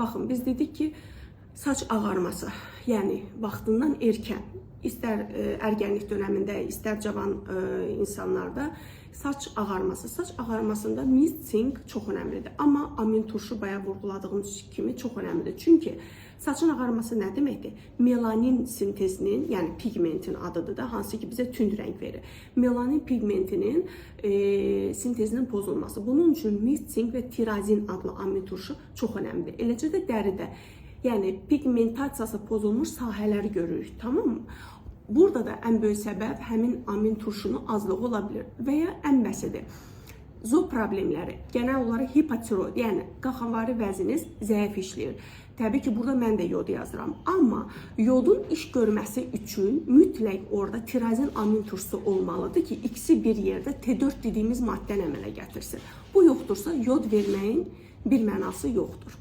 baxın, biz dedik ki, saç ağarması, yəni vaxtından erkən, istər ərgənlik dönəmində, istər cavan insanlarda saç ağarması. Saç ağarmasında mist-sink çox önəmlidir. Amma amin turşu bayaq vurguladığımız kimi çox önəmlidir. Çünki saçın ağarması nə deməkdir? Melanin sintezinin, yəni pigmentin adıdır da, hansı ki bizə tünd rəng verir. Melanin pigmentinin sintezinin pozulması. Bunun üçün mist-sink və tirazin adlı amin turşu çox önəmlidir. Eləcə də dəridə, yəni pigmentasiyası pozulmuş sahələri görürük, tamam mı? Burada da ən böyük səbəb həmin amin turşunun azlığı ola bilər və ya ən bəsidir. Zob problemləri, genel olaraq hipotiroid, yəni qalxanvari vəziniz zəif işləyir. Təbii ki, burada mən də yod yazıram. Amma yodun iş görməsi üçün mütləq orada tirazin amin turşusu olmalıdır ki, ikisi bir yerdə T4 dediyimiz maddəni əmələ gətirsin. Bu yoxdursa, yod verməyin bir mənası yoxdur.